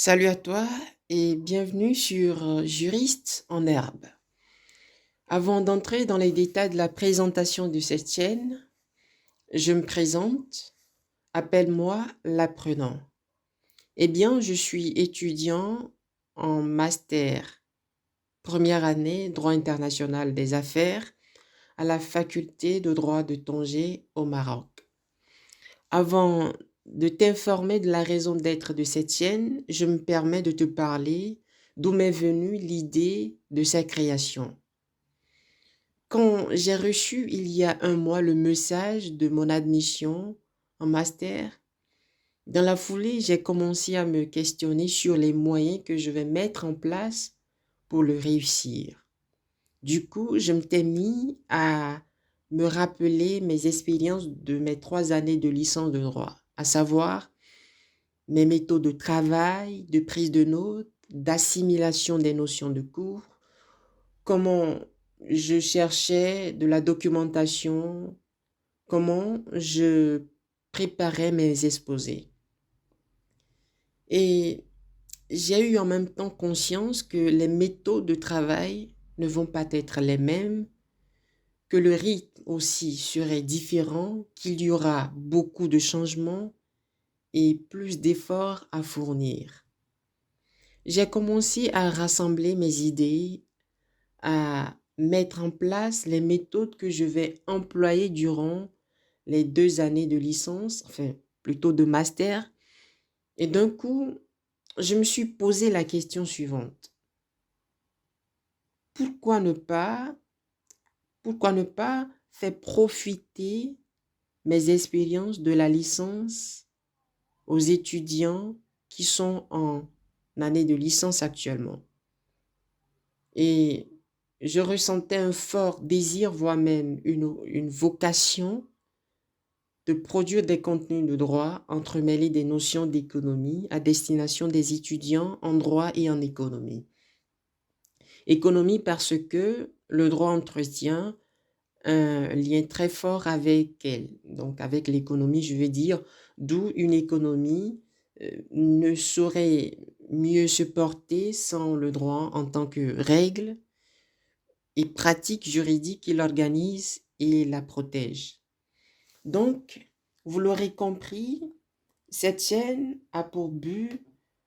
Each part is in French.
Salut à toi et bienvenue sur Juriste en herbe. Avant d'entrer dans les détails de la présentation de cette chaîne, je me présente, appelle-moi l'apprenant. Eh bien, je suis étudiant en master première année droit international des affaires à la faculté de droit de Tanger au Maroc. Avant de t'informer de la raison d'être de cette chaîne, je me permets de te parler d'où m'est venue l'idée de sa création. Quand j'ai reçu il y a un mois le message de mon admission en master, dans la foulée, j'ai commencé à me questionner sur les moyens que je vais mettre en place pour le réussir. Du coup, je m'étais mis à me rappeler mes expériences de mes 3 années de licence de droit, à savoir mes méthodes de travail, de prise de notes, d'assimilation des notions de cours, comment je cherchais de la documentation, comment je préparais mes exposés. Et j'ai eu en même temps conscience que les méthodes de travail ne vont pas être les mêmes, que le rythme aussi serait différent, qu'il y aura beaucoup de changements et plus d'efforts à fournir. J'ai commencé à rassembler mes idées, à mettre en place les méthodes que je vais employer durant les 2 années de licence, enfin plutôt de master. Et d'un coup, je me suis posé la question suivante. Pourquoi ne pas, pourquoi ne pas faire profiter mes expériences de la licence aux étudiants qui sont en année de licence actuellement? Et je ressentais un fort désir, voire même une vocation de produire des contenus de droit entremêlés des notions d'économie à destination des étudiants en droit et en économie. Économie parce que le droit entretient un lien très fort avec elle, donc avec l'économie, je veux dire, d'où une économie ne saurait mieux se porter sans le droit en tant que règle et pratique juridique qui l'organise et la protège. Donc, vous l'aurez compris, cette chaîne a pour but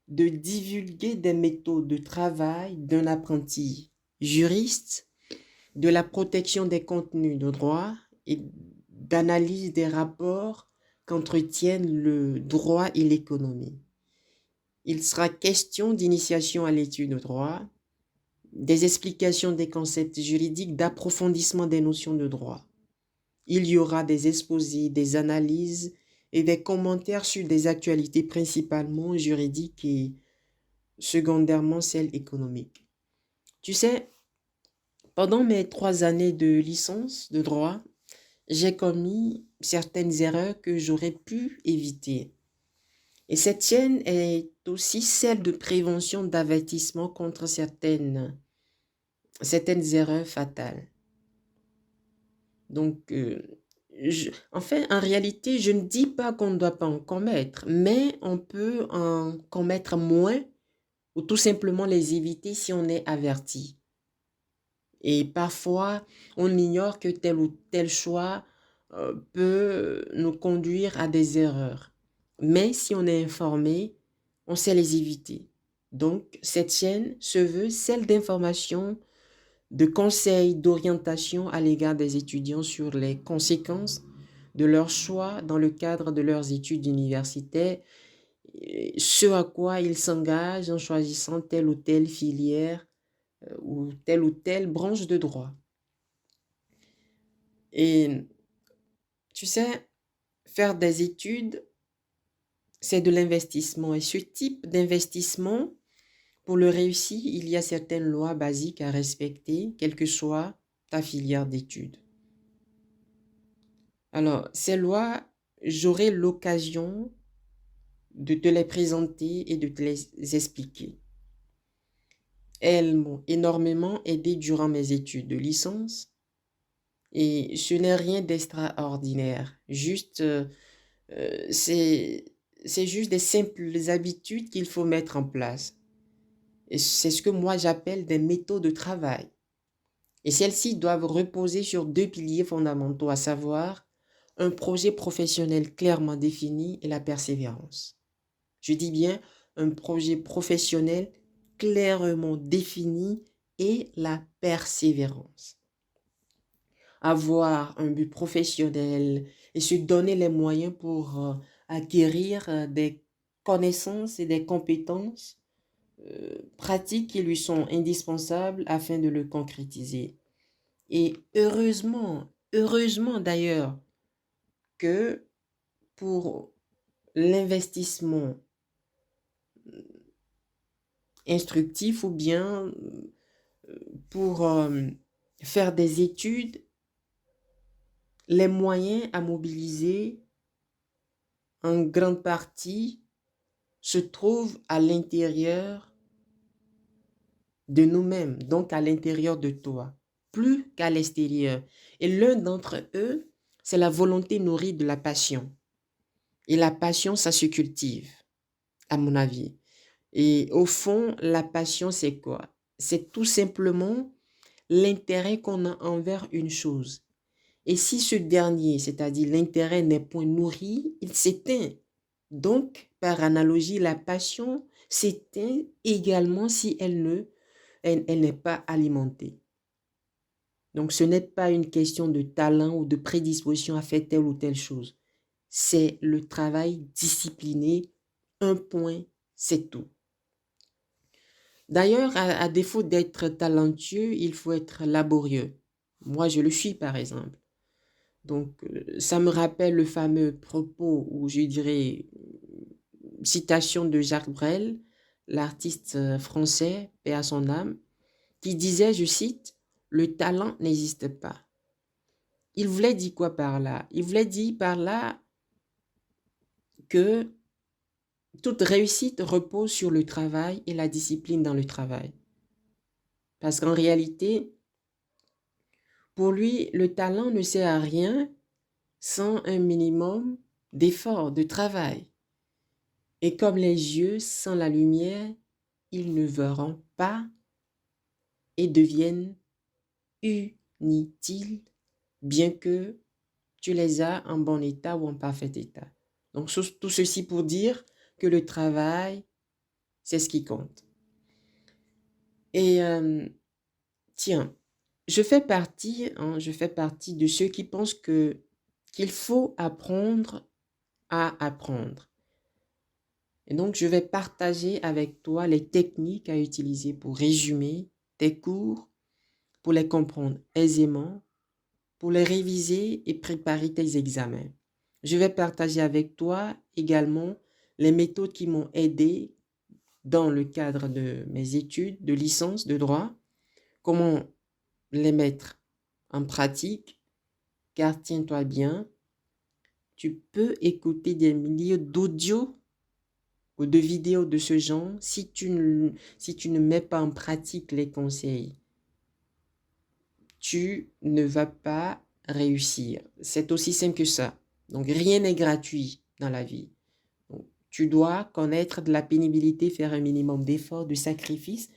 de divulguer des méthodes de travail d'un apprenti juriste, de la protection des contenus de droit et d'analyse des rapports qu'entretiennent le droit et l'économie. Il sera question d'initiation à l'étude de droit, des explications des concepts juridiques, d'approfondissement des notions de droit. Il y aura des exposés, des analyses et des commentaires sur des actualités principalement juridiques et secondairement celles économiques. Tu sais, pendant mes 3 années de licence de droit, j'ai commis certaines erreurs que j'aurais pu éviter. Et cette chaîne est aussi celle de prévention d'avertissement contre certaines erreurs fatales. Donc, en réalité, je ne dis pas qu'on ne doit pas en commettre, mais on peut en commettre moins ou tout simplement les éviter si on est averti. Et parfois, on ignore que tel ou tel choix peut nous conduire à des erreurs. Mais si on est informé, on sait les éviter. Donc, cette chaîne se veut celle d'information, de conseils, d'orientation à l'égard des étudiants sur les conséquences de leurs choix dans le cadre de leurs études universitaires, ce à quoi ils s'engagent en choisissant telle ou telle filière ou telle branche de droit. Et tu sais, faire des études, c'est de l'investissement. Et ce type d'investissement, pour le réussir, il y a certaines lois basiques à respecter, quelle que soit ta filière d'études. Alors, ces lois, j'aurai l'occasion de te les présenter et de te les expliquer. Elles m'ont énormément aidé durant mes études de licence et ce n'est rien d'extraordinaire. Juste, c'est c'est juste des simples habitudes qu'il faut mettre en place. Et c'est ce que moi j'appelle des méthodes de travail. Et celles-ci doivent reposer sur deux piliers fondamentaux, à savoir un projet professionnel clairement défini et la persévérance. Je dis bien un projet professionnel clairement défini et la persévérance. Avoir un but professionnel et se donner les moyens pour acquérir des connaissances et des compétences pratiques qui lui sont indispensables afin de le concrétiser. Et heureusement d'ailleurs que pour l'investissement instructif ou bien pour faire des études, les moyens à mobiliser en grande partie se trouvent à l'intérieur de nous-mêmes, donc à l'intérieur de toi, plus qu'à l'extérieur. Et l'un d'entre eux, c'est la volonté nourrie de la passion. Et la passion, ça se cultive, à mon avis. Et au fond, la passion, c'est quoi? C'est tout simplement l'intérêt qu'on a envers une chose. Et si ce dernier, c'est-à-dire l'intérêt, n'est point nourri, il s'éteint. Donc, par analogie, la passion s'éteint également si elle n'est pas alimentée. Donc, ce n'est pas une question de talent ou de prédisposition à faire telle ou telle chose. C'est le travail discipliné. Un point, c'est tout. D'ailleurs, à défaut d'être talentueux, il faut être laborieux. Moi, je le suis, par exemple. Donc, ça me rappelle le fameux propos, ou je dirais, citation de Jacques Brel, l'artiste français, paix à son âme, qui disait, je cite, le talent n'existe pas. Il voulait dire quoi par là? Il voulait dire par là que toute réussite repose sur le travail et la discipline dans le travail. Parce qu'en réalité, pour lui, le talent ne sert à rien sans un minimum d'effort, de travail. Et comme les yeux sans la lumière, ils ne verront pas et deviennent inutiles, bien que tu les as en bon état ou en parfait état. Donc tout ceci pour dire que le travail, c'est ce qui compte. Et tiens, je fais partie de ceux qui pensent qu'il faut apprendre à apprendre. Et donc, je vais partager avec toi les techniques à utiliser pour résumer tes cours, pour les comprendre aisément, pour les réviser et préparer tes examens. Je vais partager avec toi également les méthodes qui m'ont aidé dans le cadre de mes études de licence de droit, comment les mettre en pratique, car tiens-toi bien, tu peux écouter des milliers d'audios ou de vidéos de ce genre si tu ne mets pas en pratique les conseils. Tu ne vas pas réussir. C'est aussi simple que ça. Donc, rien n'est gratuit dans la vie. Donc, tu dois connaître de la pénibilité, faire un minimum d'efforts, de sacrifices,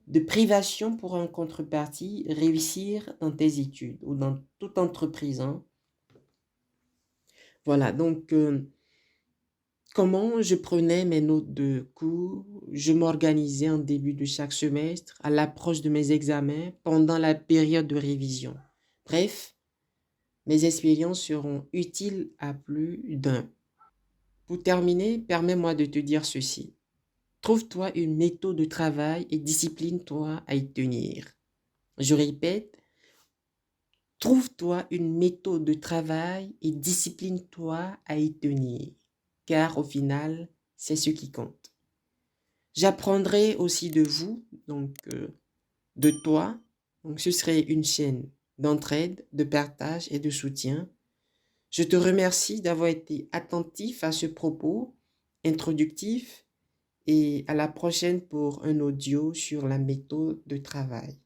de privation pour en contrepartie réussir dans tes études ou dans toute entreprise. Hein. Voilà, donc comment je prenais mes notes de cours, je m'organisais en début de chaque semestre, à l'approche de mes examens, pendant la période de révision. Bref, mes expériences seront utiles à plus d'un. Pour terminer, permets-moi de te dire ceci. Trouve-toi une méthode de travail et discipline-toi à y tenir. Je répète, trouve-toi une méthode de travail et discipline-toi à y tenir, car au final, c'est ce qui compte. J'apprendrai aussi de vous, donc de toi. Donc ce serait une chaîne d'entraide, de partage et de soutien. Je te remercie d'avoir été attentif à ce propos introductif et à la prochaine pour un audio sur la méthode de travail.